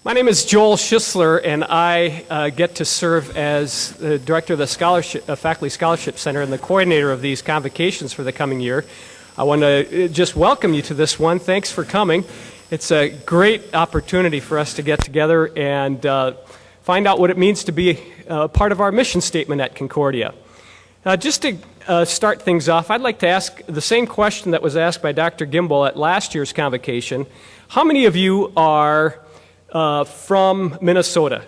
My name is Joel Schisler, and I get to serve as the director of the Faculty Scholarship Center and the coordinator of these convocations for the coming year. I want to just welcome you to this one. Thanks for coming. It's a great opportunity for us to get together and find out what it means to be part of our mission statement at Concordia. Just to start things off, I'd like to ask the same question that was asked by Dr. Gimbel at last year's convocation. How many of you are from Minnesota?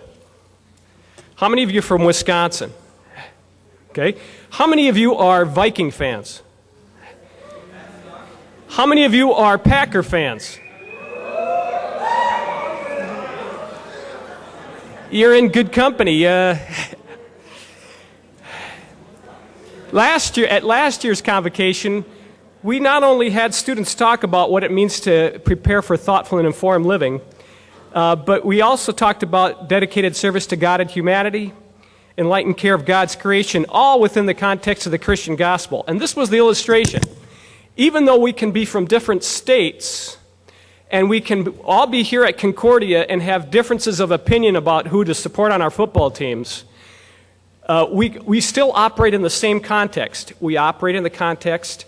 How many of you are from Wisconsin? Okay. How many of you are Viking fans? How many of you are Packer fans? You're in good company. At last year's convocation, we not only had students talk about what it means to prepare for thoughtful and informed living, but we also talked about dedicated service to God and humanity, enlightened care of God's creation, all within the context of the Christian gospel. And this was the illustration. Even though we can be from different states, and we can all be here at Concordia and have differences of opinion about who to support on our football teams, we still operate in the same context. We operate in the context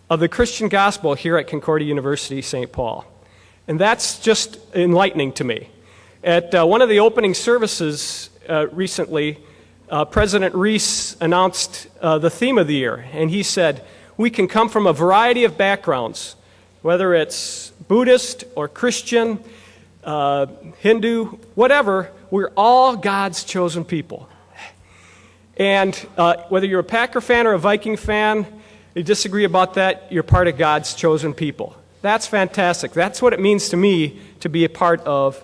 of the Christian gospel here at Concordia University, St. Paul. And that's just enlightening to me. At one of the opening services recently, President Reese announced the theme of the year, and he said, we can come from a variety of backgrounds, whether it's Buddhist or Christian, Hindu, whatever, we're all God's chosen people. And whether you're a Packer fan or a Viking fan, you disagree about that, you're part of God's chosen people. That's fantastic. That's what it means to me to be a part of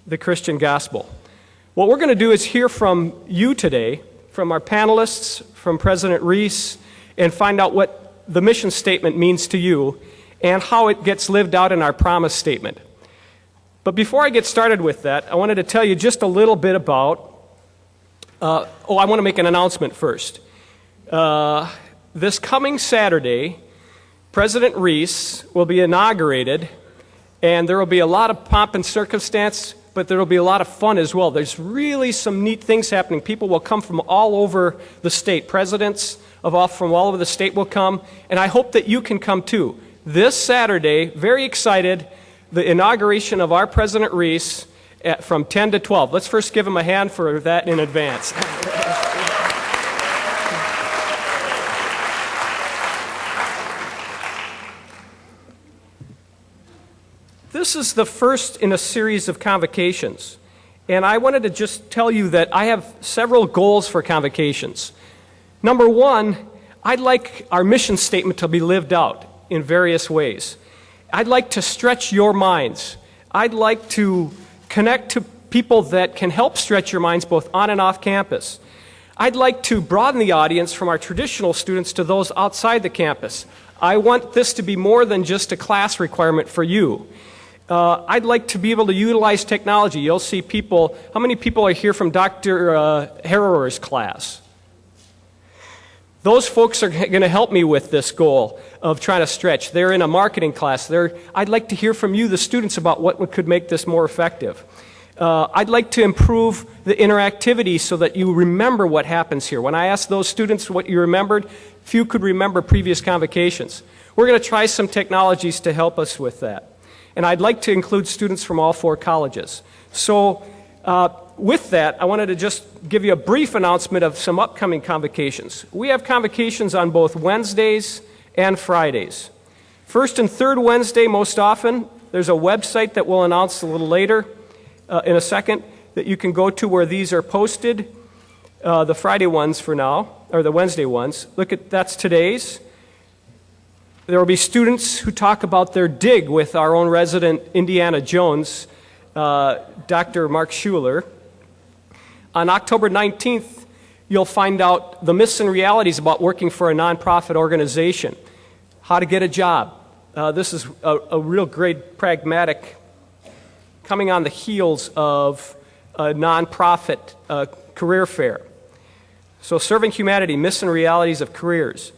the Christian gospel. What we're going to do is hear from you today, from our panelists, from President Reese, and find out what the mission statement means to you and how it gets lived out in our promise statement. But before I get started with that, I wanted to tell you just a little bit about, I want to make an announcement first. This coming Saturday, President Reese will be inaugurated, and there will be a lot of pomp and circumstance, but there will be a lot of fun as well. There's really some neat things happening. People will come from all over the state. Presidents from all over the state will come, and I hope that you can come too. This Saturday, very excited, the inauguration of our President Reese from 10 to 12. Let's first give him a hand for that in advance. This is the first in a series of convocations, and I wanted to just tell you that I have several goals for convocations. Number one, I'd like our mission statement to be lived out in various ways. I'd like to stretch your minds. I'd like to connect to people that can help stretch your minds both on and off campus. I'd like to broaden the audience from our traditional students to those outside the campus. I want this to be more than just a class requirement for you. I'd like to be able to utilize technology. You'll see people, how many people are here from Dr. Harrer's class? Those folks are going to help me with this goal of trying to stretch. They're in a marketing class. I'd like to hear from you, the students, about what could make this more effective. I'd like to improve the interactivity so that you remember what happens here. When I asked those students what you remembered, few could remember previous convocations. We're going to try some technologies to help us with that. And I'd like to include students from all 4 colleges. So with that, I wanted to just give you a brief announcement of some upcoming convocations. We have convocations on both Wednesdays and Fridays. First and third Wednesday, most often, there's a website that we'll announce a little later in a second that you can go to where these are posted. The Friday ones for now, or the Wednesday ones. That's today's. There will be students who talk about their dig with our own resident Indiana Jones, Dr. Mark Schuler. On October 19th, you'll find out the myths and realities about working for a nonprofit organization, how to get a job. This is a real great pragmatic, coming on the heels of a nonprofit career fair. So Serving Humanity, Myths and Realities of Careers.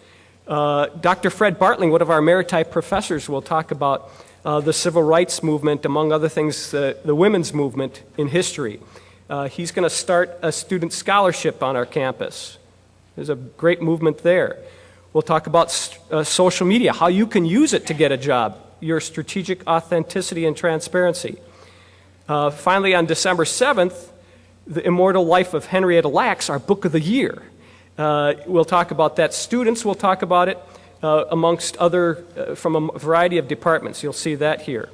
Dr. Fred Bartling, one of our Maritime professors, will talk about the civil rights movement, among other things, the women's movement in history. He's going to start a student scholarship on our campus. There's a great movement there. We'll talk about social media, how you can use it to get a job, your strategic authenticity and transparency. Finally, on December 7th, The Immortal Life of Henrietta Lacks, our book of the year. We'll talk about that. Students will talk about it amongst other, from a variety of departments. You'll see that here.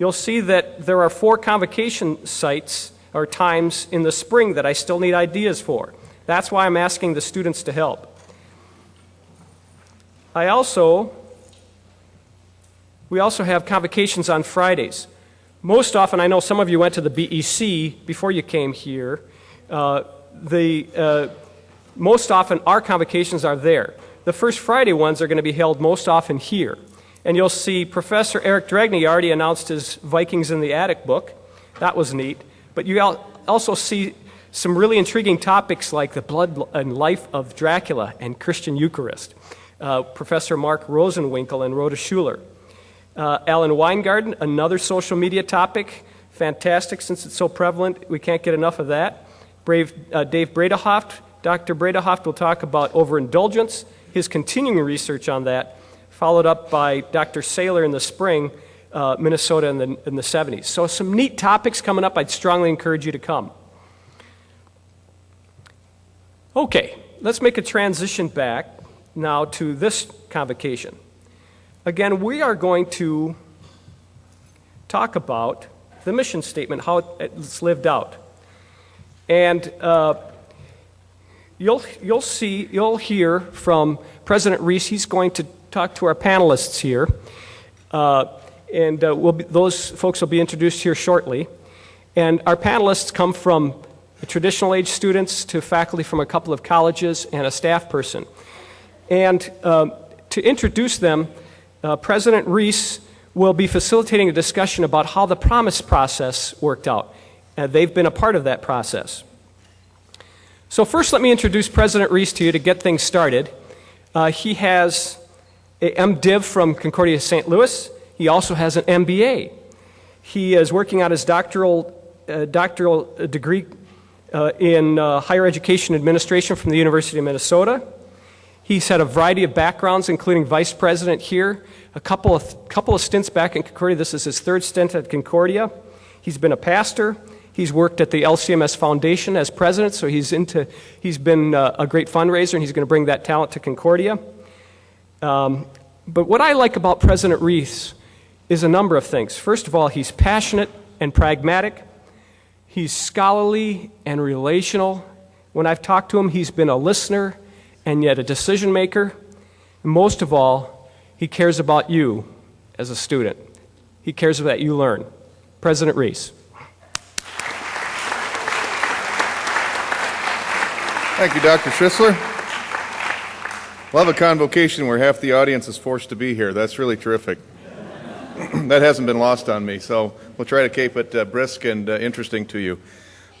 You'll see that there are 4 convocation sites or times in the spring that I still need ideas for. That's why I'm asking the students to help. We also have convocations on Fridays. Most often, I know some of you went to the BEC before you came here. Most often, our convocations are there. The first Friday ones are going to be held most often here. And you'll see Professor Eric Dragney already announced his Vikings in the Attic book. That was neat. But you also see some really intriguing topics like the blood and life of Dracula and Christian Eucharist. Professor Mark Rosenwinkel and Rhoda Schuler. Alan Weingarten, another social media topic. Fantastic, since it's so prevalent, we can't get enough of that. Dave Bredehoft, Dr. Bredehoft will talk about overindulgence, his continuing research on that, followed up by Dr. Saylor in the spring, Minnesota in the 70s. So some neat topics coming up. I'd strongly encourage you to come. Okay, let's make a transition back now to this convocation. Again, we are going to talk about the mission statement, how it's lived out. And you'll hear from President Reese. He's going to talk to our panelists here. Those folks will be introduced here shortly. And our panelists come from traditional age students to faculty from a couple of colleges and a staff person. And to introduce them, President Reese will be facilitating a discussion about how the promise process worked out. They've been a part of that process. So first, let me introduce President Reese to you to get things started. He has an MDiv from Concordia St. Louis. He also has an MBA. He is working on his doctoral degree in higher education administration from the University of Minnesota. He's had a variety of backgrounds, including vice president here, a couple of stints back in Concordia. This is his 3rd stint at Concordia. He's been a pastor. He's worked at the LCMS Foundation as president, so he's been a great fundraiser, and he's going to bring that talent to Concordia. But what I like about President Reese is a number of things. First of all, he's passionate and pragmatic. He's scholarly and relational. When I've talked to him, he's been a listener and yet a decision maker. And most of all, he cares about you as a student. He cares that you learn. President Reese. Thank you, Dr. Schisler. We'll have a convocation where half the audience is forced to be here. That's really terrific. That hasn't been lost on me, so we'll try to keep it brisk and interesting to you.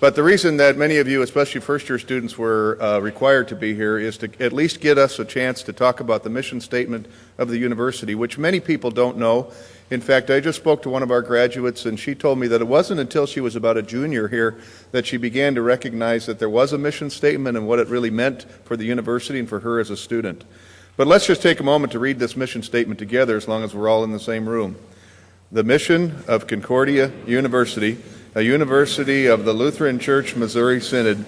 But the reason that many of you, especially first-year students, were required to be here is to at least get us a chance to talk about the mission statement of the university, which many people don't know. In fact, I just spoke to one of our graduates, and she told me that it wasn't until she was about a junior here that she began to recognize that there was a mission statement and what it really meant for the university and for her as a student. But let's just take a moment to read this mission statement together as long as we're all in the same room. The mission of Concordia University, a university of the Lutheran Church Missouri Synod,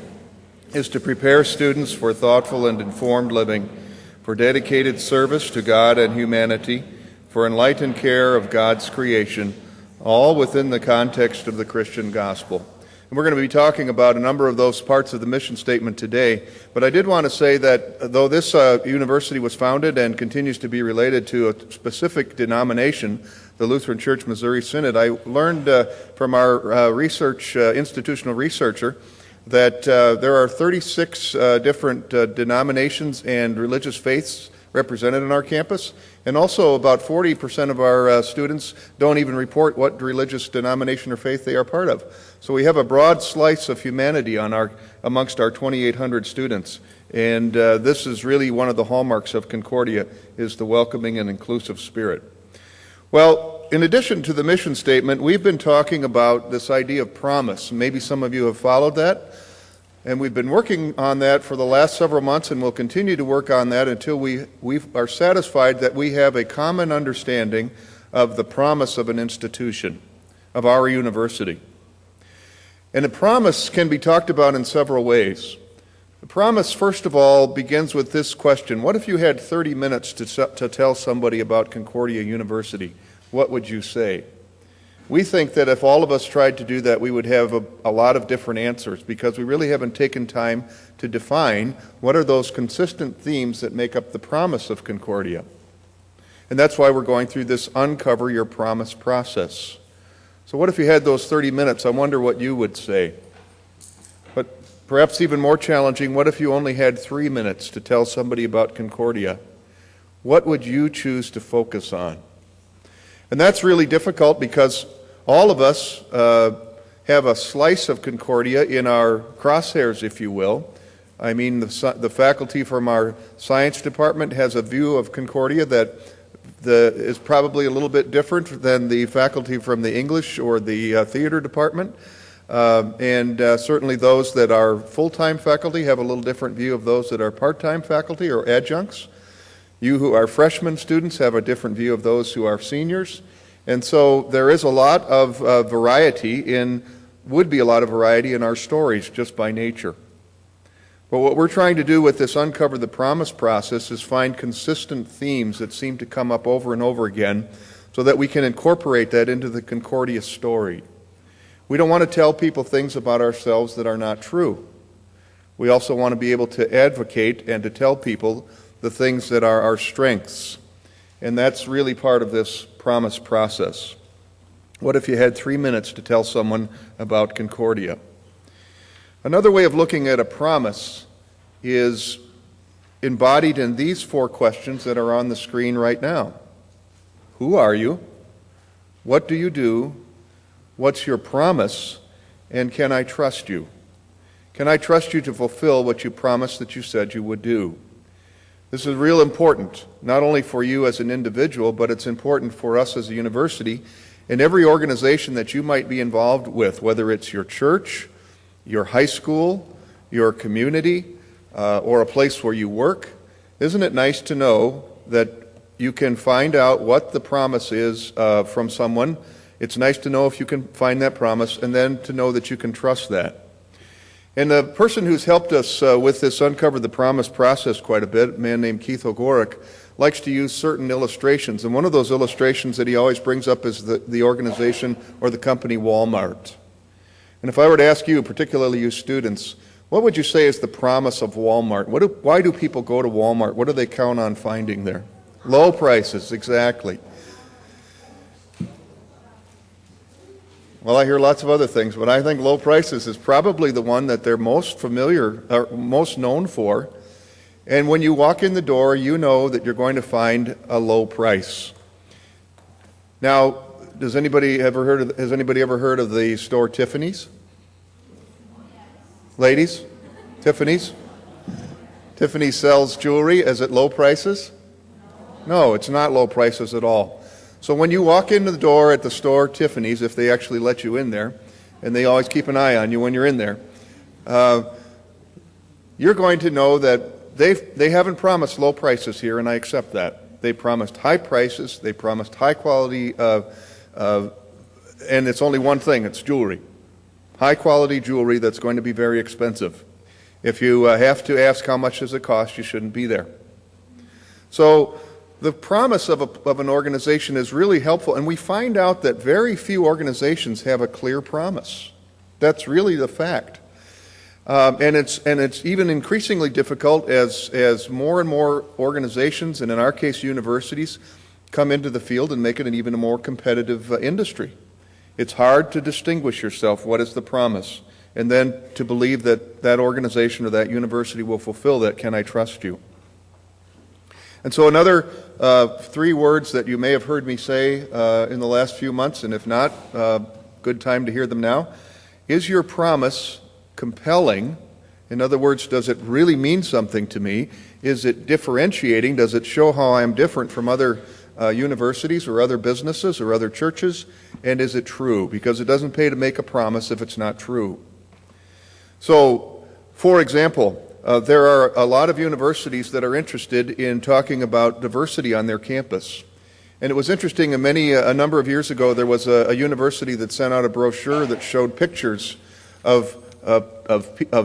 is to prepare students for thoughtful and informed living, for dedicated service to God and humanity, for enlightened care of God's creation, all within the context of the Christian gospel. And we're going to be talking about a number of those parts of the mission statement today, but I did want to say that though this university was founded and continues to be related to a specific denomination, the Lutheran Church Missouri Synod, I learned from our institutional researcher that there are 36 different denominations and religious faiths represented on our campus, and also about 40% of our students don't even report what religious denomination or faith they are part of. So we have a broad slice of humanity amongst our 2,800 students, and this is really one of the hallmarks of Concordia, is the welcoming and inclusive spirit. Well, in addition to the mission statement, we've been talking about this idea of promise. Maybe some of you have followed that. And we've been working on that for the last several months, and we'll continue to work on that until we are satisfied that we have a common understanding of the promise of an institution, of our university. And the promise can be talked about in several ways. The promise, first of all, begins with this question: what if you had 30 minutes to tell somebody about Concordia University? What would you say? We think that if all of us tried to do that, we would have a lot of different answers, because we really haven't taken time to define what are those consistent themes that make up the promise of Concordia. And that's why we're going through this Uncover Your Promise process. So what if you had those 30 minutes? I wonder what you would say. But perhaps even more challenging, what if you only had 3 minutes to tell somebody about Concordia? What would you choose to focus on? And that's really difficult because all of us have a slice of Concordia in our crosshairs, if you will. I mean, the faculty from our science department has a view of Concordia that is probably a little bit different than the faculty from the English or the theater department. And certainly those that are full-time faculty have a little different view of those that are part-time faculty or adjuncts. You who are freshman students have a different view of those who are seniors. And so there is a lot of would be a lot of variety in our stories just by nature. But what we're trying to do with this Uncover the Promise process is find consistent themes that seem to come up over and over again so that we can incorporate that into the Concordia story. We don't want to tell people things about ourselves that are not true. We also want to be able to advocate and to tell people the things that are our strengths. And that's really part of this promise process. What if you had 3 minutes to tell someone about Concordia? Another way of looking at a promise is embodied in these 4 questions that are on the screen right now. Who are you? What do you do? What's your promise? And can I trust you? Can I trust you to fulfill what you promised that you said you would do? This is real important, not only for you as an individual, but it's important for us as a university and every organization that you might be involved with, whether it's your church, your high school, your community, or a place where you work. Isn't it nice to know that you can find out what the promise is from someone? It's nice to know if you can find that promise, and then to know that you can trust that. And the person who's helped us with this Uncover the Promise process quite a bit, a man named Keith O'Gorick, likes to use certain illustrations. And one of those illustrations that he always brings up is the organization or the company Walmart. And if I were to ask you, particularly you students, what would you say is the promise of Walmart? Why do people go to Walmart? What do they count on finding there? Low prices, exactly. Well, I hear lots of other things, but I think low prices is probably the one that they're most familiar, or most known for. And when you walk in the door, you know that you're going to find a low price. Now, has anybody ever heard of the store Tiffany's? Ladies? Tiffany's? Tiffany sells jewelry. Is it low prices? No, it's not low prices at all. So when you walk into the door at the store Tiffany's, if they actually let you in there, and they always keep an eye on you when you're in there, you're going to know that they haven't promised low prices here, and I accept that. They promised high prices, they promised high quality, and it's only one thing, it's jewelry. High quality jewelry that's going to be very expensive. If you have to ask how much does it cost, you shouldn't be there. So the promise of an organization is really helpful, and we find out that very few organizations have a clear promise. That's really the fact. And it's even increasingly difficult as more and more organizations, and in our case universities, come into the field and make it an even more competitive industry. It's hard to distinguish yourself, what is the promise, and then to believe that that organization or that university will fulfill that, can I trust you? And so another 3 words that you may have heard me say in the last few months, and if not, good time to hear them now. Is your promise compelling? In other words, does it really mean something to me? Is it differentiating? Does it show how I'm different from other universities or other businesses or other churches? And is it true? Because it doesn't pay to make a promise if it's not true. So, for example, there are a lot of universities that are interested in talking about diversity on their campus. And it was interesting, a number of years ago, there was a university that sent out a brochure that showed pictures of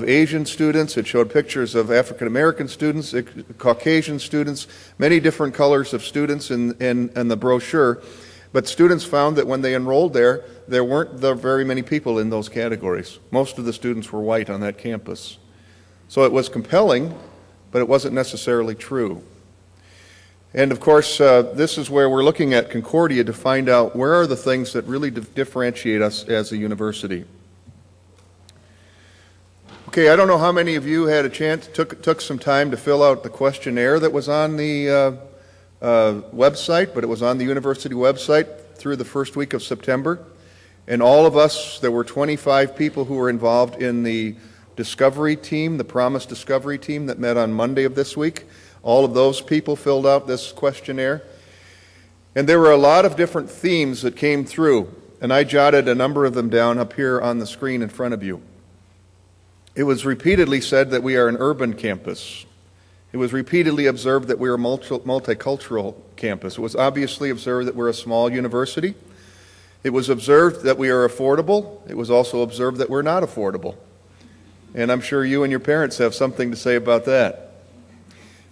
Asian students. It showed pictures of African American students, Caucasian students, many different colors of students in the brochure. But students found that when they enrolled there weren't very many people in those categories. Most of the students were white on that campus. So it was compelling, but it wasn't necessarily true. And of course, this is where we're looking at Concordia to find out where are the things that really differentiate us as a university. Okay, I don't know how many of you had a chance, took some time to fill out the questionnaire that was on the website, but it was on the university website through the first week of September. And all of us, there were 25 people who were involved in the discovery team, the Promise Discovery team that met on Monday of this week. All of those people filled out this questionnaire. And there were a lot of different themes that came through, and I jotted a number of them down up here on the screen in front of you. It was repeatedly said that we are an urban campus. It was repeatedly observed that we are a multicultural campus. It was obviously observed that we're a small university. It was observed that we are affordable. It was also observed that we're not affordable. And I'm sure you and your parents have something to say about that.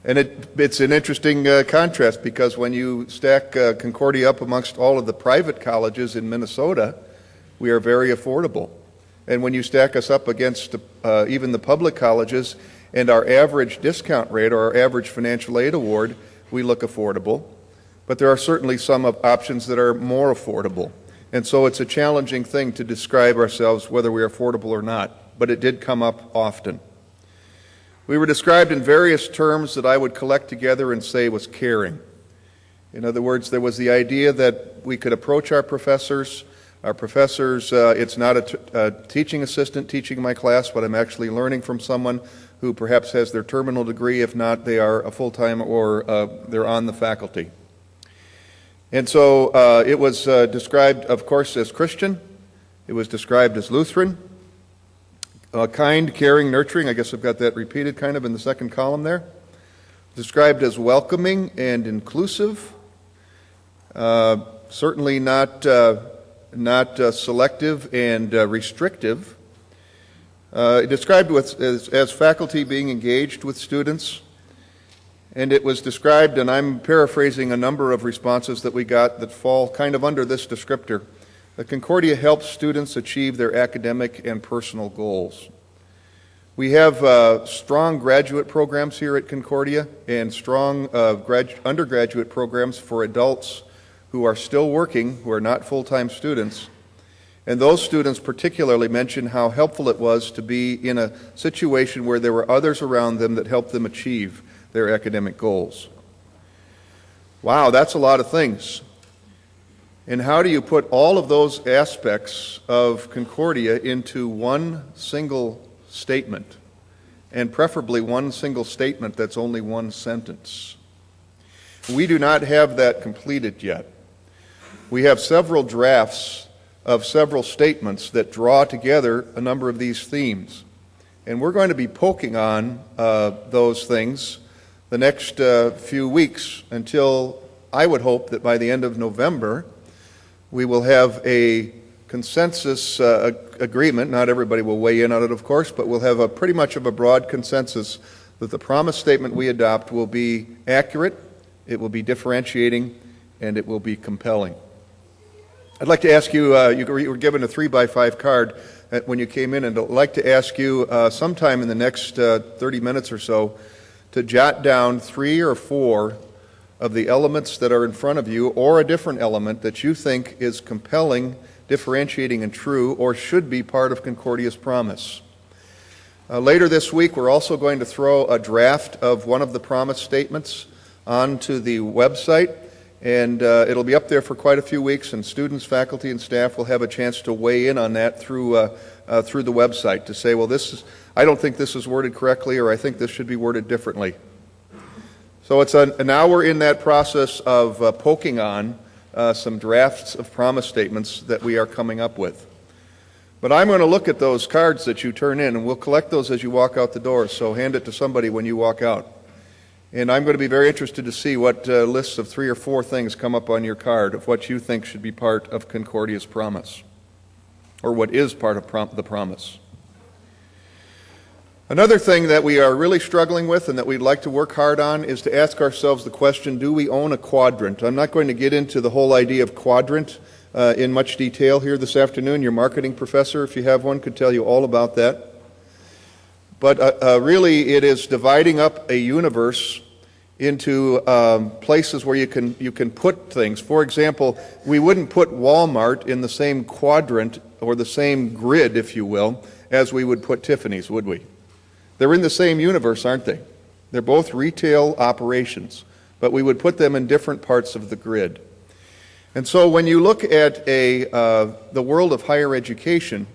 And it's an interesting contrast, because when you stack Concordia up amongst all of the private colleges in Minnesota, we are very affordable. And when you stack us up against even the public colleges and our average discount rate or our average financial aid award, we look affordable. But there are certainly some options that are more affordable. And so it's a challenging thing to describe ourselves whether we are affordable or not. But it did come up often. We were described in various terms that I would collect together and say was caring. In other words, there was the idea that we could approach our professors. Our professors, it's not a teaching assistant teaching my class, but I'm actually learning from someone who perhaps has their terminal degree. If not, they are a full-time or they're on the faculty. And so it was described, of course, as Christian. It was described as Lutheran. Kind, caring, nurturing. I guess I've got that repeated kind of in the second column there. Described as welcoming and inclusive. Certainly not selective and restrictive. Described as faculty being engaged with students. And it was described, and I'm paraphrasing a number of responses that we got that fall kind of under this descriptor. that Concordia helps students achieve their academic and personal goals. We have strong graduate programs here at Concordia and strong undergraduate programs for adults who are still working, who are not full-time students. And those students particularly mentioned how helpful it was to be in a situation where there were others around them that helped them achieve their academic goals. Wow, that's a lot of things. And how do you put all of those aspects of Concordia into one single statement, and preferably one single statement that's only one sentence? We do not have that completed yet. We have several drafts of several statements that draw together a number of these themes. And we're going to be poking on those things the next few weeks until I would hope that by the end of November we will have a consensus agreement. Not everybody will weigh in on it, of course, but we'll have a pretty much of a broad consensus that the promise statement we adopt will be accurate, it will be differentiating, and it will be compelling. I'd like to ask you, you were given a 3x5 card when you came in, and I'd like to ask you sometime in the next 30 minutes or so to jot down 3 or 4 of the elements that are in front of you, or a different element that you think is compelling, differentiating, and true, or should be part of Concordia's promise. Later this week, we're also going to throw a draft of one of the promise statements onto the website, and it'll be up there for quite a few weeks, and students, faculty, and staff will have a chance to weigh in on that through the website to say, well, I don't think this is worded correctly, or I think this should be worded differently. So now we're in that process of poking on some drafts of promise statements that we are coming up with. But I'm going to look at those cards that you turn in, and we'll collect those as you walk out the door, so hand it to somebody when you walk out. And I'm going to be very interested to see what lists of 3 or 4 things come up on your card of what you think should be part of Concordia's promise, or what is part of the promise. Another thing that we are really struggling with and that we'd like to work hard on is to ask ourselves the question, do we own a quadrant? I'm not going to get into the whole idea of quadrant in much detail here this afternoon. Your marketing professor, if you have one, could tell you all about that. But really it is dividing up a universe into places where you can put things. For example, we wouldn't put Walmart in the same quadrant or the same grid, if you will, as we would put Tiffany's, would we? They're in the same universe, aren't they? They're both retail operations, but we would put them in different parts of the grid. And so when you look at the world of higher education,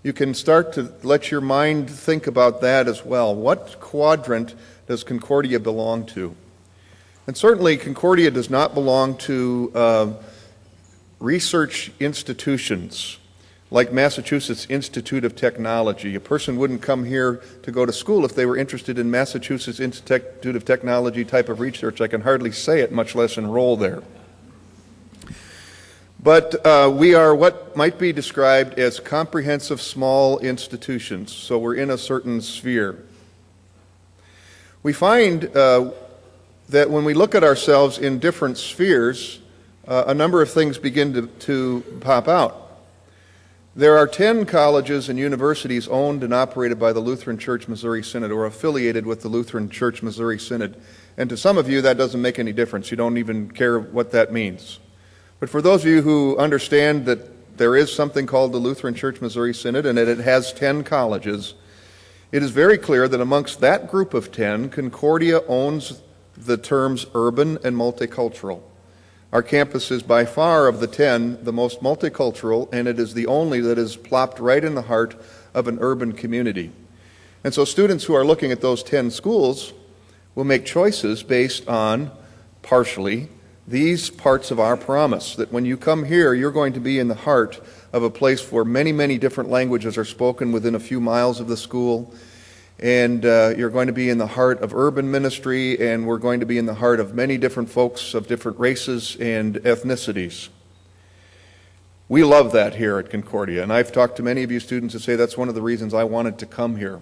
you can start to let your mind think about that as well. What quadrant does Concordia belong to? And certainly Concordia does not belong to research institutions like Massachusetts Institute of Technology. A person wouldn't come here to go to school if they were interested in Massachusetts Institute of Technology type of research. I can hardly say it, much less enroll there. But we are what might be described as comprehensive small institutions, so we're in a certain sphere. We find that when we look at ourselves in different spheres, a number of things begin to pop out. There are 10 colleges and universities owned and operated by the Lutheran Church Missouri Synod, or affiliated with the Lutheran Church Missouri Synod. And to some of you, that doesn't make any difference. You don't even care what that means. But for those of you who understand that there is something called the Lutheran Church Missouri Synod and that it has 10 colleges, it is very clear that amongst that group of 10, Concordia owns the terms urban and multicultural. Our campus is by far of the 10 the most multicultural, and it is the only that is plopped right in the heart of an urban community. And so students who are looking at those 10 schools will make choices based on, partially, these parts of our promise, that when you come here, you're going to be in the heart of a place where many, many different languages are spoken within a few miles of the school, and you're going to be in the heart of urban ministry, and we're going to be in the heart of many different folks of different races and ethnicities. We love that here at Concordia, and I've talked to many of you students who say that's one of the reasons I wanted to come here.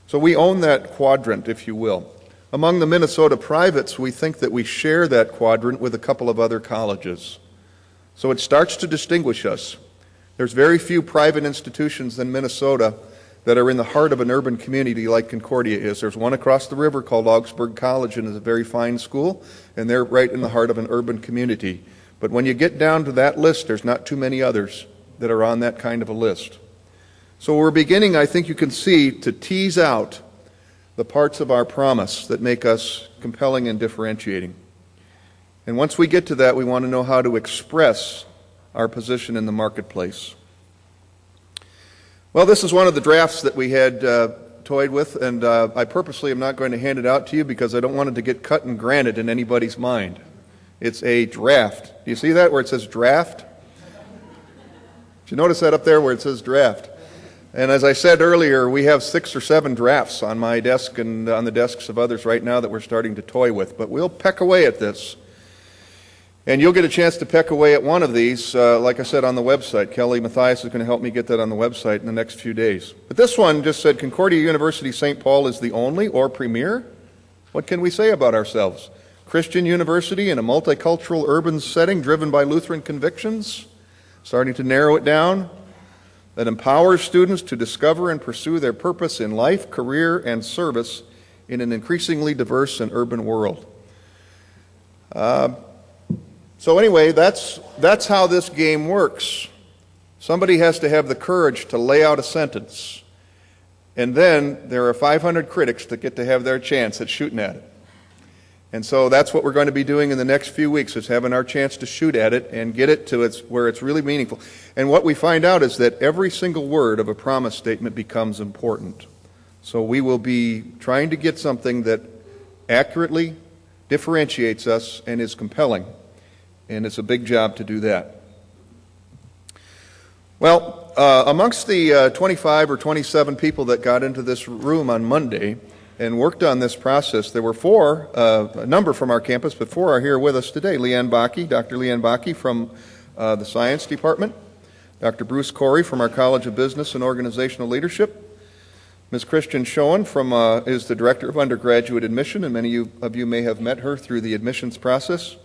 So we own that quadrant, if you will. Among the Minnesota privates, we think that we share that quadrant with a couple of other colleges. So it starts to distinguish us. There's very few private institutions in Minnesota that are in the heart of an urban community like Concordia is. There's one across the river called Augsburg College, and it's a very fine school, and they're right in the heart of an urban community. But when you get down to that list, there's not too many others that are on that kind of a list. So we're beginning, I think you can see, to tease out the parts of our promise that make us compelling and differentiating. And once we get to that, we want to know how to express our position in the marketplace. Well, this is one of the drafts that we had toyed with, and I purposely am not going to hand it out to you because I don't want it to get cut and granted in anybody's mind. It's a draft. Do you see that where it says draft? Did you notice that up there where it says draft? And as I said earlier, we have 6 or 7 drafts on my desk and on the desks of others right now that we're starting to toy with. But we'll peck away at this. And you'll get a chance to peck away at one of these, like I said, on the website. Kelly Mathias is going to help me get that on the website in the next few days. But this one just said, Concordia University St. Paul is the only or premier. What can we say about ourselves? Christian university in a multicultural urban setting driven by Lutheran convictions. Starting to narrow it down. That empowers students to discover and pursue their purpose in life, career, and service in an increasingly diverse and urban world. So anyway, that's how this game works. Somebody has to have the courage to lay out a sentence, and then there are 500 critics that get to have their chance at shooting at it. And so that's what we're going to be doing in the next few weeks, is having our chance to shoot at it and get it to where it's really meaningful. And what we find out is that every single word of a promise statement becomes important. So we will be trying to get something that accurately, differentiates us and is compelling. And it's a big job to do that. Well, amongst the 25 or 27 people that got into this room on Monday and worked on this process, there were four, a number from our campus, but four are here with us today. Leanne Bakke, Dr. Leanne Bakke from the Science Department, Dr. Bruce Corey from our College of Business and Organizational Leadership, Ms. Christian Schoen is the Director of Undergraduate Admission, and many of you may have met her through the admissions process,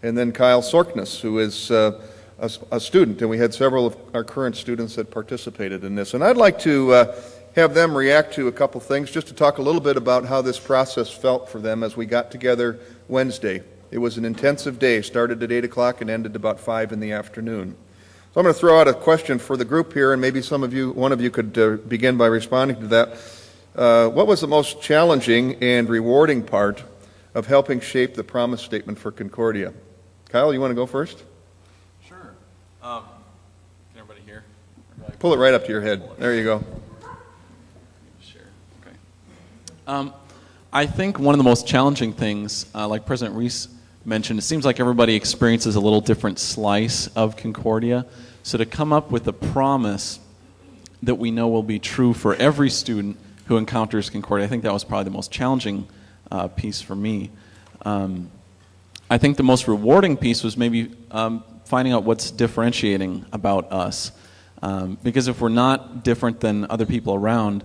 and then Kyle Sorkness, who is a student, and we had several of our current students that participated in this. And I'd like to have them react to a couple things, just to talk a little bit about how this process felt for them as we got together Wednesday. It was an intensive day, started at 8 o'clock and ended about 5 in the afternoon. So I'm going to throw out a question for the group here, and maybe one of you could begin by responding to that. What was the most challenging and rewarding part of helping shape the promise statement for Concordia? Kyle, you want to go first? Sure. Can everybody hear? Pull it right up to your head. There you go. Share. Okay. I think one of the most challenging things, like President Reese mentioned, it seems like everybody experiences a little different slice of Concordia. So to come up with a promise that we know will be true for every student who encounters Concordia, I think that was probably the most challenging piece for me. I think the most rewarding piece was maybe finding out what's differentiating about us. Because if we're not different than other people around,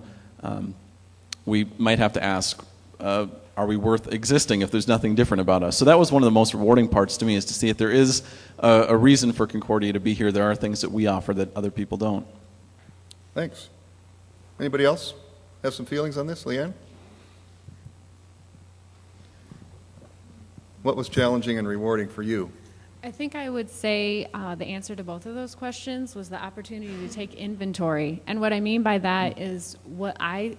we might have to ask, are we worth existing if there's nothing different about us? So that was one of the most rewarding parts to me, is to see if there is a reason for Concordia to be here. There are things that we offer that other people don't. Thanks. Anybody else have some feelings on this? Leanne? What was challenging and rewarding for you? I think I would say the answer to both of those questions was the opportunity to take inventory. And what I mean by that is what I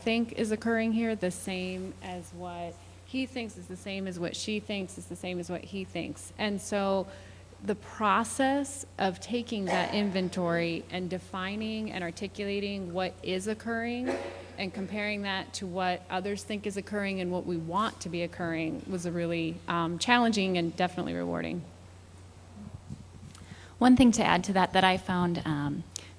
think is occurring here, the same as what he thinks is the same as what she thinks is the same as what he thinks. And so the process of taking that inventory and defining and articulating what is occurring and comparing that to what others think is occurring and what we want to be occurring was a really challenging and definitely rewarding. One thing to add to that I found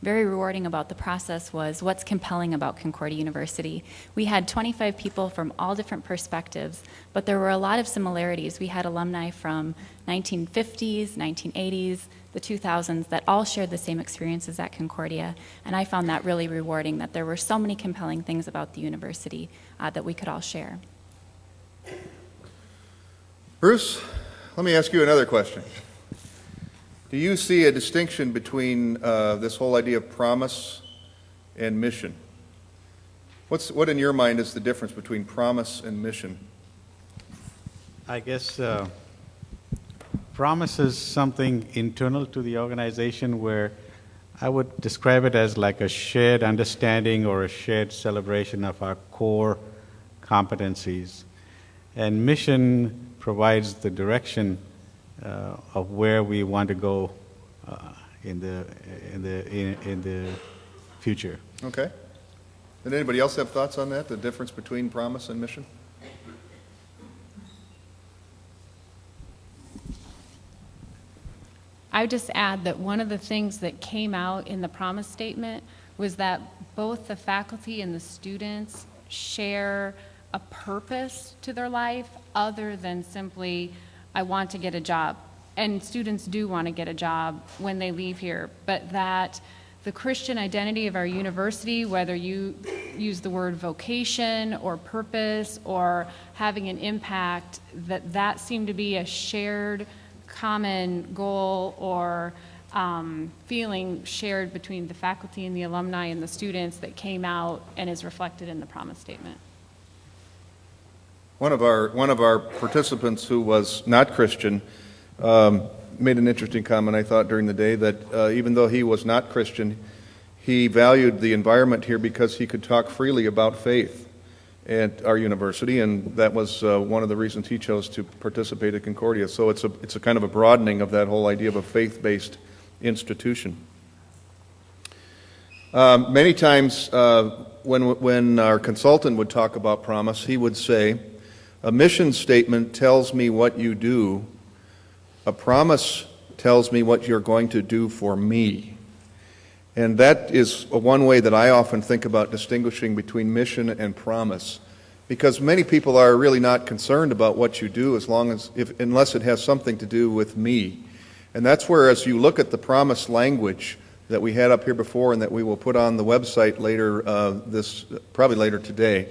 very rewarding about the process was what's compelling about Concordia University. We had 25 people from all different perspectives, but there were a lot of similarities. We had alumni from 1950s, 1980s, the 2000s that all shared the same experiences at Concordia, and I found that really rewarding, that there were so many compelling things about the university that we could all share. Bruce, let me ask you another question. Do you see a distinction between this whole idea of promise and mission? What in your mind is the difference between promise and mission? I guess promise is something internal to the organization where I would describe it as like a shared understanding or a shared celebration of our core competencies. And mission provides the direction of where we want to go in the future. Okay. Did anybody else have thoughts on that, the difference between promise and mission? I would just add that one of the things that came out in the promise statement was that both the faculty and the students share a purpose to their life other than simply, I want to get a job. And students do want to get a job when they leave here, but that the Christian identity of our university, whether you use the word vocation or purpose or having an impact, that seemed to be a shared common goal or feeling shared between the faculty and the alumni and the students that came out and is reflected in the promise statement. One of our participants who was not Christian made an interesting comment, I thought, during the day, that even though he was not Christian, he valued the environment here because he could talk freely about faith at our university, and that was one of the reasons he chose to participate at Concordia. So it's a kind of a broadening of that whole idea of a faith-based institution. Many times when our consultant would talk about promise, he would say, A mission statement tells me what you do. A promise tells me what you're going to do for me. And that is one way that I often think about distinguishing between mission and promise, because many people are really not concerned about what you do unless it has something to do with me. And that's where, as you look at the promise language that we had up here before and that we will put on the website later, probably later today,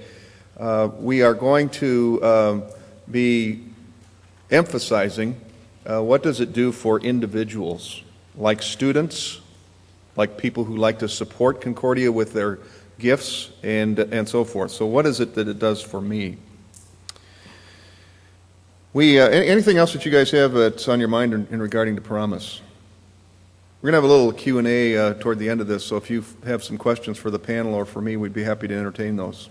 we are going to be emphasizing what does it do for individuals, like students, like people who like to support Concordia with their gifts and so forth. So what is it that it does for me? Anything else that you guys have that's on your mind in regarding to promise? We're going to have a little Q&A toward the end of this, so if you have some questions for the panel or for me, we'd be happy to entertain those.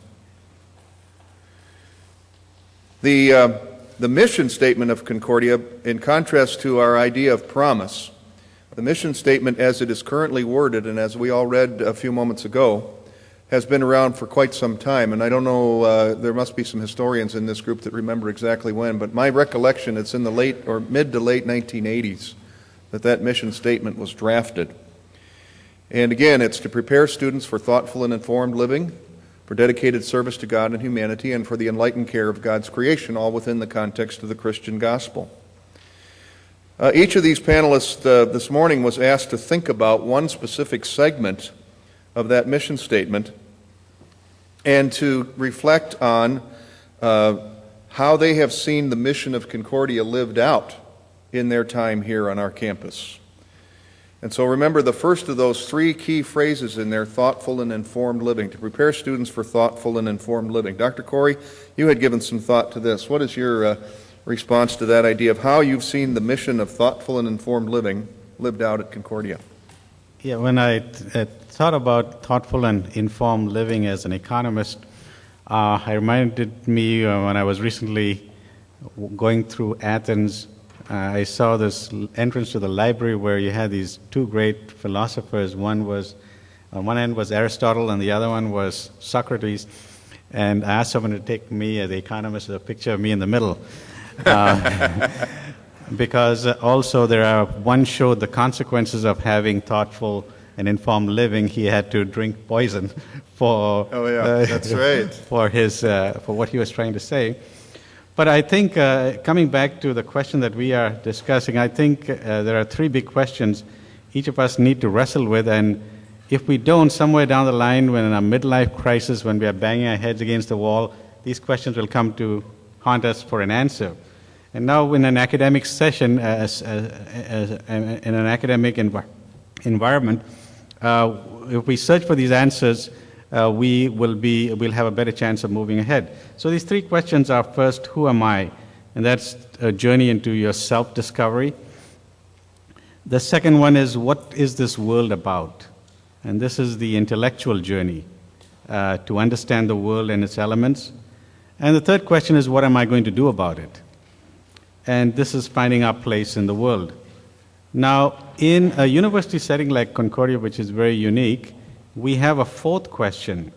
The mission statement of Concordia, in contrast to our idea of promise, the mission statement as it is currently worded, and as we all read a few moments ago, has been around for quite some time. And I don't know, there must be some historians in this group that remember exactly when, but my recollection, it's in the late or mid to late 1980s that mission statement was drafted. And again, it's to prepare students for thoughtful and informed living, for dedicated service to God and humanity, and for the enlightened care of God's creation, all within the context of the Christian gospel. Each of these panelists this morning was asked to think about one specific segment of that mission statement and to reflect on how they have seen the mission of Concordia lived out in their time here on our campus. And so remember the first of those three key phrases in there, thoughtful and informed living, to prepare students for thoughtful and informed living. Dr. Corey, you had given some thought to this. What is your response to that idea of how you've seen the mission of thoughtful and informed living lived out at Concordia? Yeah, when I thought about thoughtful and informed living as an economist, it reminded me when I was recently going through Athens, I saw this entrance to the library where you had these two great philosophers. One was, on one end was Aristotle and the other one was Socrates. And I asked someone to take me as the economist, a picture of me in the middle. Because also one showed the consequences of having thoughtful and informed living. He had to drink poison for that's right. for what he was trying to say. But I think coming back to the question that we are discussing, I think there are three big questions each of us need to wrestle with, and if we don't, somewhere down the line, when in a midlife crisis, when we are banging our heads against the wall, these questions will come to haunt us for an answer. And now in an academic session, in an academic environment, if we search for these answers, we'll have a better chance of moving ahead. So these three questions are: first, who am I? And that's a journey into your self-discovery. The second one is, what is this world about? And this is the intellectual journey to understand the world and its elements. And the third question is, what am I going to do about it? And this is finding our place in the world. Now, in a university setting like Concordia, which is very unique, we have a fourth question.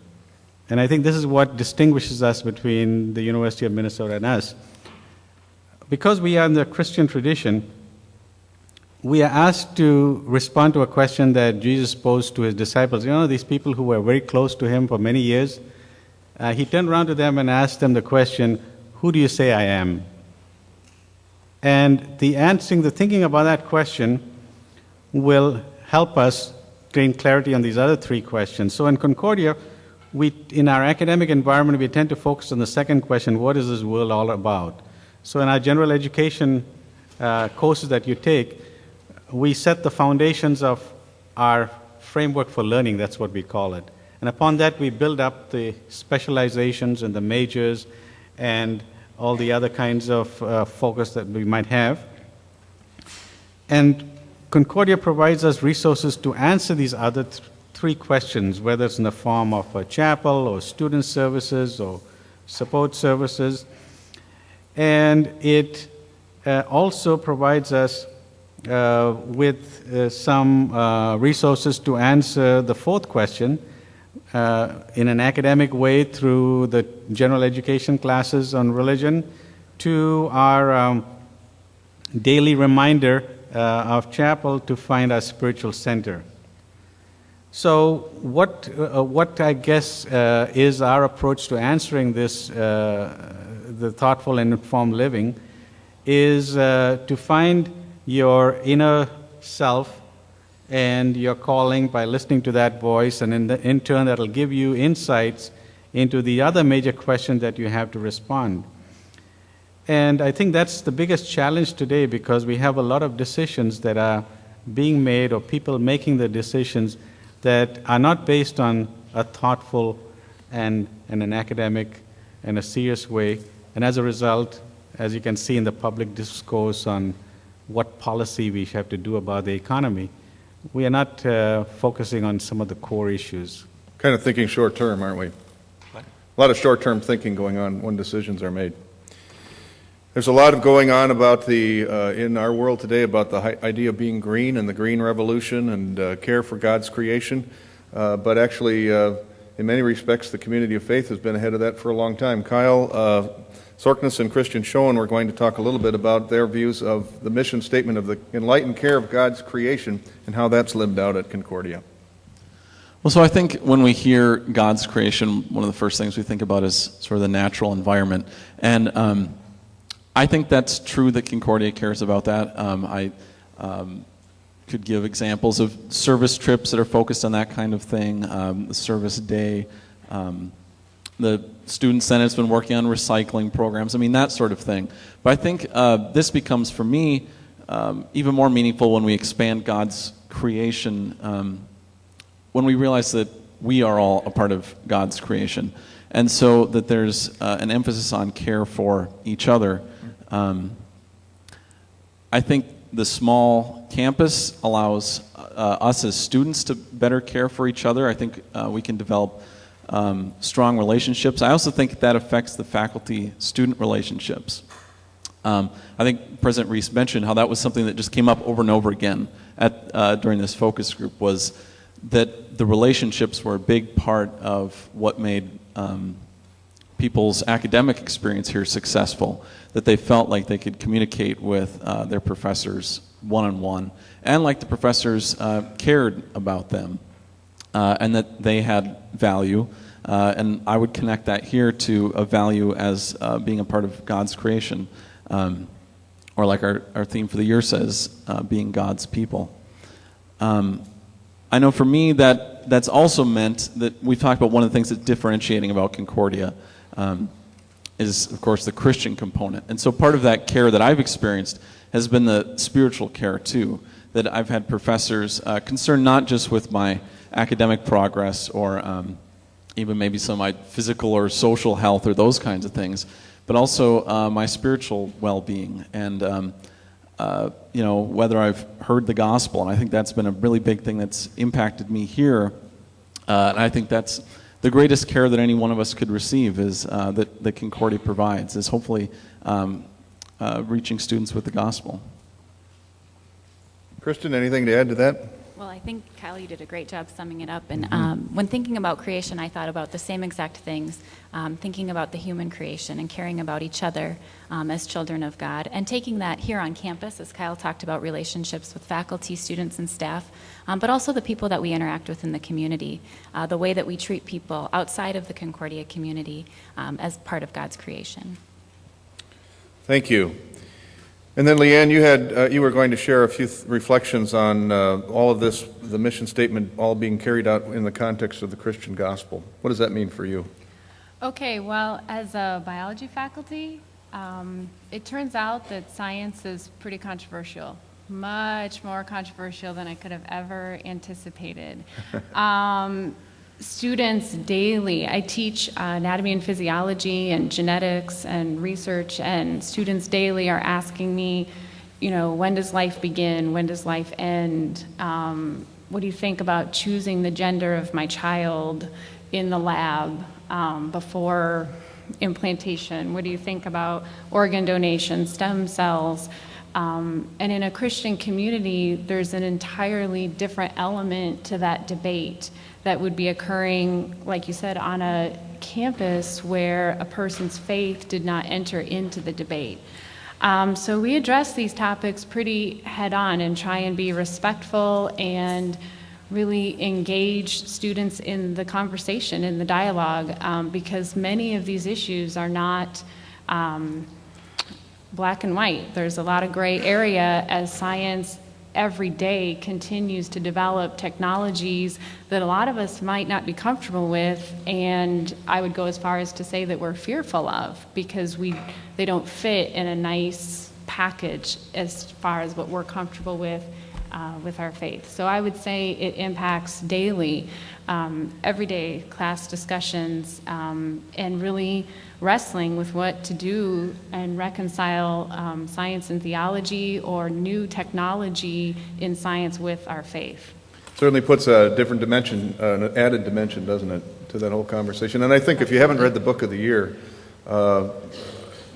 And I think this is what distinguishes us between the University of Minnesota and us. Because we are in the Christian tradition, we are asked to respond to a question that Jesus posed to his disciples. You know, these people who were very close to him for many years, he turned around to them and asked them the question, who do you say I am? And the thinking about that question will help us gain clarity on these other three questions. So in Concordia, in our academic environment, we tend to focus on the second question, what is this world all about? So in our general education courses that you take, we set the foundations of our framework for learning, that's what we call it. And upon that, we build up the specializations and the majors and all the other kinds of focus that we might have. And Concordia provides us resources to answer these other three questions, whether it's in the form of a chapel or student services or support services. And it also provides us with some resources to answer the fourth question, in an academic way through the general education classes on religion to our daily reminder of chapel to find our spiritual center. So what I guess is our approach to answering this, the thoughtful and informed living, is to find your inner self and your calling by listening to that voice, and in turn that'll give you insights into the other major questions that you have to respond. And I think that's the biggest challenge today, because we have a lot of decisions that are being made, or people making the decisions that are not based on a thoughtful and an academic and a serious way. And as a result, as you can see in the public discourse on what policy we have to do about the economy, we are not focusing on some of the core issues. Kind of thinking short term, aren't we? A lot of short term thinking going on when decisions are made. There's a lot of going on about in our world today about the idea of being green and the green revolution and care for God's creation. But actually, in many respects, the community of faith has been ahead of that for a long time. Kyle Sorkness and Christian Schoen were going to talk a little bit about their views of the mission statement of the enlightened care of God's creation and how that's lived out at Concordia. Well, so I think when we hear God's creation, one of the first things we think about is sort of the natural environment. And I think that's true that Concordia cares about that. I could give examples of service trips that are focused on that kind of thing, the service day, the student senate's been working on recycling programs, I mean, that sort of thing. But I think this becomes, for me, even more meaningful when we expand God's creation, when we realize that we are all a part of God's creation. And so that there's an emphasis on care for each other. I think the small campus allows us as students to better care for each other. I think we can develop strong relationships. I also think that affects the faculty-student relationships. I think President Reese mentioned how that was something that just came up over and over again during this focus group, was that the relationships were a big part of what made people's academic experience here successful, that they felt like they could communicate with their professors one-on-one, and like the professors cared about them, and that they had value. And I would connect that here to a value as being a part of God's creation, or like our theme for the year says, being God's people. I know for me that's also meant that we've talked about one of the things that's differentiating about Concordia is, of course, the Christian component. And so part of that care that I've experienced has been the spiritual care, too, that I've had professors concerned not just with my academic progress or even maybe some of my physical or social health or those kinds of things, but also my spiritual well-being and whether I've heard the gospel. And I think that's been a really big thing that's impacted me here. And I think that's the greatest care that any one of us could receive is that Concordia provides, is hopefully reaching students with the gospel. Kristen, anything to add to that? Well, I think, Kyle, you did a great job summing it up. And when thinking about creation, I thought about the same exact things, thinking about the human creation and caring about each other as children of God, and taking that here on campus, as Kyle talked about relationships with faculty, students, and staff, but also the people that we interact with in the community, the way that we treat people outside of the Concordia community as part of God's creation. Thank you. And then, Leanne, you were going to share a few reflections on all of this, the mission statement, all being carried out in the context of the Christian gospel. What does that mean for you? Okay, well, as a biology faculty, it turns out that science is pretty controversial, much more controversial than I could have ever anticipated. Students daily, I teach anatomy and physiology and genetics and research, and students daily are asking me, when does life begin? When does life end? What do you think about choosing the gender of my child in the lab before implantation? What do you think about organ donation, stem cells? And in a Christian community, there's an entirely different element to that debate that would be occurring, like you said, on a campus where a person's faith did not enter into the debate. So we address these topics pretty head-on and try and be respectful and really engage students in the conversation, in the dialogue, because many of these issues are not black and white. There's a lot of gray area as science every day continues to develop technologies that a lot of us might not be comfortable with, and I would go as far as to say that we're fearful of, because they don't fit in a nice package as far as what we're comfortable with our faith. So I would say it impacts daily, everyday class discussions, and really wrestling with what to do and reconcile science and theology or new technology in science with our faith. Certainly puts a different dimension, an added dimension, doesn't it, to that whole conversation. And I think if you haven't read the book of the year,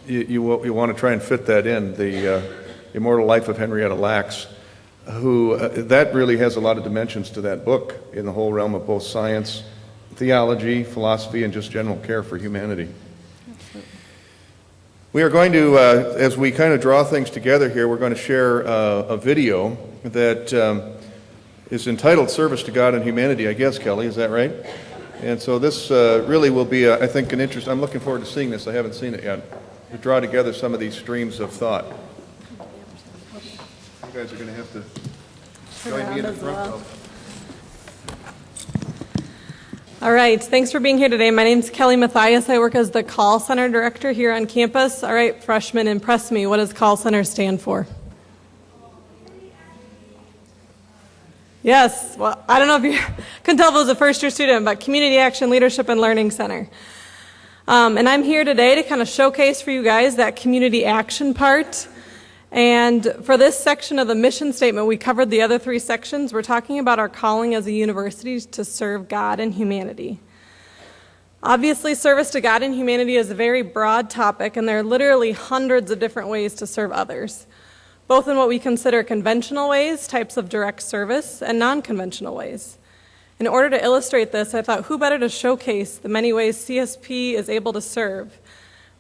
you want to try and fit that in, the Immortal Life of Henrietta Lacks, who that really has a lot of dimensions to that book in the whole realm of both science, theology, philosophy, and just general care for humanity. We are going to, as we kind of draw things together here, we're going to share a video that is entitled Service to God and Humanity, I guess, Kelly, is that right? And so this really will be, I think, an interest. I'm looking forward to seeing this. I haven't seen it yet. To draw together some of these streams of thought. You guys are going to have to join me in the front row. All right, thanks for being here today. My name's Kelly Mathias. I work as the call center director here on campus. All right, freshmen, impress me. What does call center stand for? Yes, well, I don't know if you can tell if it was a first-year student, but Community Action Leadership and Learning Center. And I'm here today to kind of showcase for you guys that community action part. And for this section of the mission statement, we covered the other three sections. We're talking about our calling as a university to serve God and humanity. Obviously, service to God and humanity is a very broad topic, and there are literally hundreds of different ways to serve others, both in what we consider conventional ways, types of direct service, and non-conventional ways. In order to illustrate this, I thought who better to showcase the many ways CSP is able to serve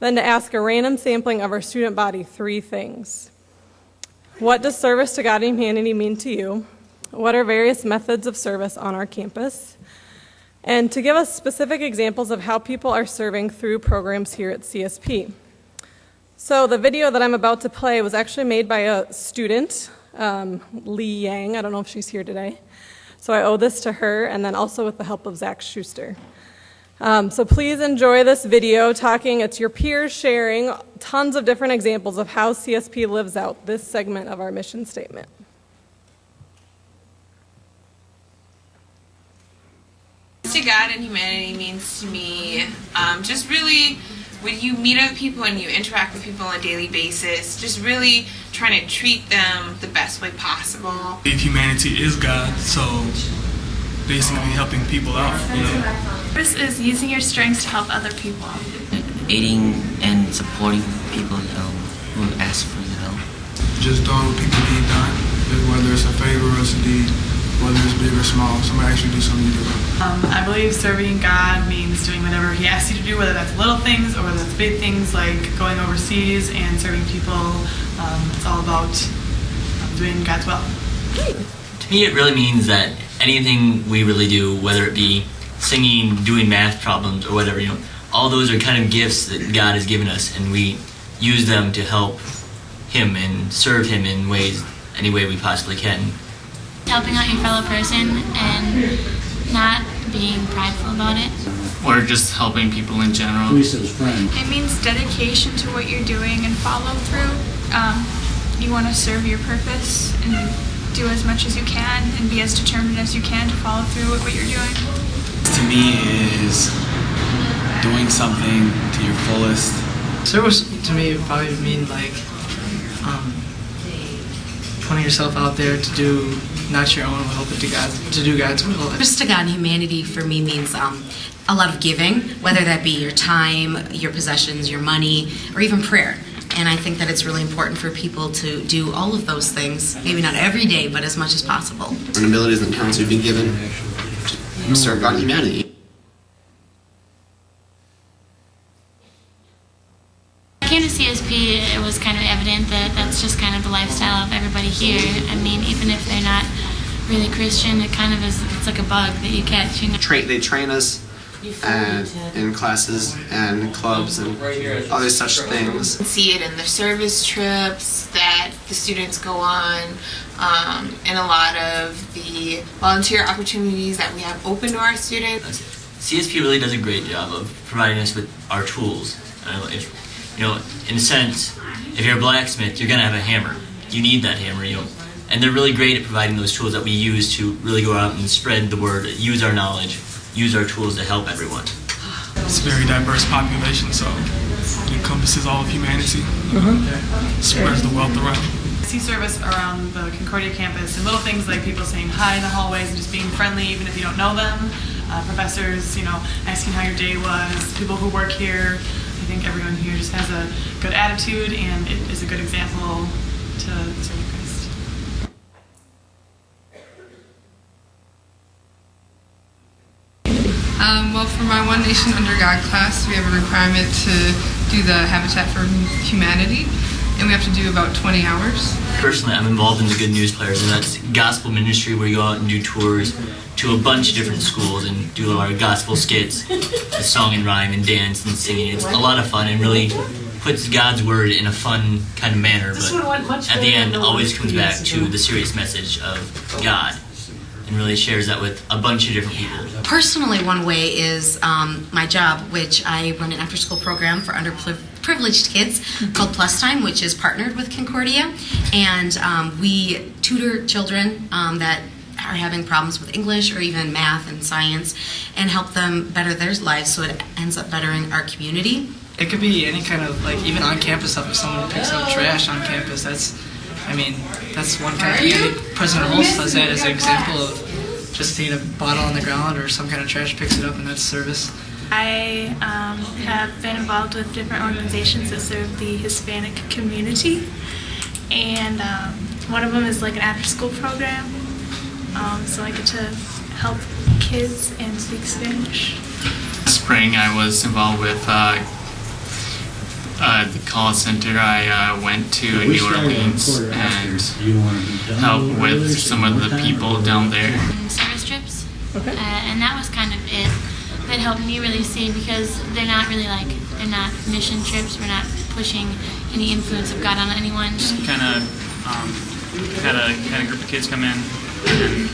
than to ask a random sampling of our student body three things. What does service to God and humanity mean to you? What are various methods of service on our campus? And to give us specific examples of how people are serving through programs here at CSP. So the video that I'm about to play was actually made by a student, Lee Yang. I don't know if she's here today. So I owe this to her, and then also with the help of Zach Schuster. So please enjoy this video it's your peers sharing tons of different examples of how CSP lives out this segment of our mission statement. To God and humanity means to me just really when you meet other people and you interact with people on a daily basis, just really trying to treat them the best way possible. If humanity is God, so basically helping people out, you know. Service is using your strengths to help other people. Aiding and supporting people who ask for your help. Just doing what people need done, whether it's a favor or it's a deed, whether it's big or small, somebody actually do something you do. I believe serving God means doing whatever He asks you to do, whether that's little things or whether that's big things like going overseas and serving people. It's all about doing God's will. To me, it really means that anything we really do, whether it be singing, doing math problems, or whatever, you know, all those are kind of gifts that God has given us, and we use them to help Him and serve Him in ways, any way we possibly can. Helping out your fellow person and not being prideful about it. Or just helping people in general. It means dedication to what you're doing and follow through. You want to serve your purpose and do as much as you can and be as determined as you can to follow through with what you're doing. To me is doing something to your fullest. Service to me would probably mean like putting yourself out there to do not your own will, but to do God's will. Service to God and humanity for me means a lot of giving, whether that be your time, your possessions, your money, or even prayer. And I think that it's really important for people to do all of those things, maybe not every day, but as much as possible. And abilities and talents you've been given, serve God and humanity. Came to CSP, it was kind of evident that that's just kind of the lifestyle of everybody here. I mean, even if they're not really Christian, it kind of is, it's like a bug that you catch. You know? They train us in classes and clubs and other such things. See it in the service trips that the students go on, and a lot of the volunteer opportunities that we have open to our students. CSP really does a great job of providing us with our tools. In a sense, if you're a blacksmith, you're gonna have a hammer. You need that hammer, and they're really great at providing those tools that we use to really go out and spread the word, use our knowledge, use our tools to help everyone. It's a very diverse population, so it encompasses all of humanity. Spreads the wealth around. See service around the Concordia campus and little things like people saying hi in the hallways and just being friendly even if you don't know them. Professors, asking how your day was. People who work here. I think everyone here just has a good attitude and it is a good example to serve Christ. Well, for my One Nation Under God class, we have a requirement to do the Habitat for Humanity, and we have to do about 20 hours. Personally, I'm involved in the Good News Players, and that's gospel ministry where you go out and do tours to a bunch of different schools and do our gospel skits, with song and rhyme and dance and singing. It's a lot of fun and really puts God's word in a fun kind of manner, but at the end always comes back to the serious message of God and really shares that with a bunch of different people. Personally, one way is my job, which I run an after-school program for underprivileged kids called Plus Time, which is partnered with Concordia, and we tutor children that are having problems with English or even math and science and help them better their lives so it ends up bettering our community. It could be any kind of, even on campus stuff. If someone picks up trash on campus, that's one kind of thing. President Holst does that as an example of just seeing a bottle on the ground or some kind of trash, picks it up, and that's service. I have been involved with different organizations that serve the Hispanic community, and one of them is like an after-school program, so I get to help kids and speak Spanish. Spring, I was involved with the call center. I went to New Orleans and helped with some of the people down there. Service trips, and that was kind of it. That helped me really see, because they're not mission trips. We're not pushing any influence of God on anyone. Just kind of had a group of kids come in and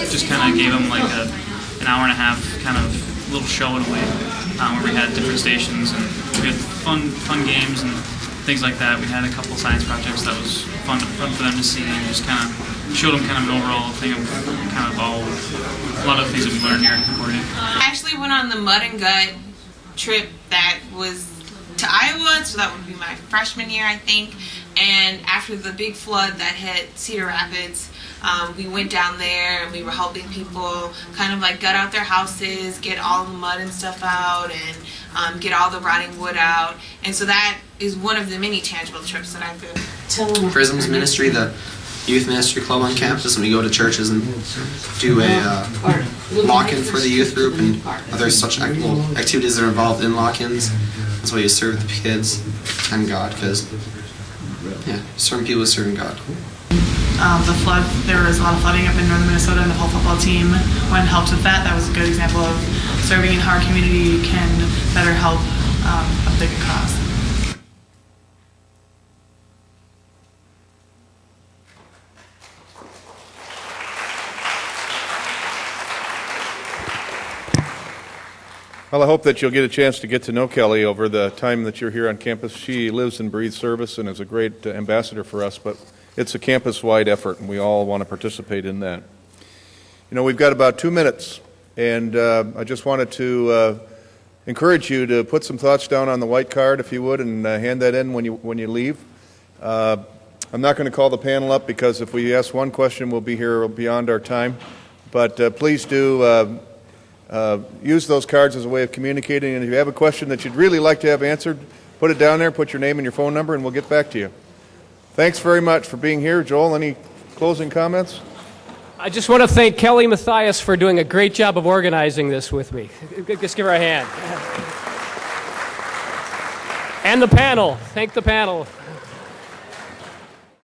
just kind of gave them like an hour and a half kind of little show in a way, where we had different stations and we had fun games and things like that. We had a couple science projects that was fun for them to see, and just kind of showed them kind of an overall thing of kind of a lot of the things that we learned here in Concordia. I actually went on the Mud and Gut trip that was to Iowa, so that would be my freshman year, I think. And after the big flood that hit Cedar Rapids, we went down there and we were helping people kind of like gut out their houses, get all the mud and stuff out, and get all the rotting wood out. And so that is one of the many tangible trips that I've been. Prism's ministry, the youth ministry club on campus, and we go to churches and do a lock-in for the youth group and other such activities that are involved in lock-ins. That's why you serve the kids and God, because certain people are serving God. The flood, there was a lot of flooding up in northern Minnesota, and the whole football team went and helped with that. That was a good example of serving in how our community can better help a big cause. Well, I hope that you'll get a chance to get to know Kelly over the time that you're here on campus. She lives and breathes service and is a great ambassador for us, but it's a campus-wide effort, and we all want to participate in that. You know, we've got about 2 minutes, and I just wanted to encourage you to put some thoughts down on the white card, if you would, and hand that in when you leave. I'm not going to call the panel up, because if we ask one question, we'll be here beyond our time. But please do use those cards as a way of communicating, and if you have a question that you'd really like to have answered, put it down there, put your name and your phone number, and we'll get back to you. Thanks very much for being here. Joel, any closing comments? I just want to thank Kelly Mathias for doing a great job of organizing this with me. Just give her a hand. And the panel. Thank the panel.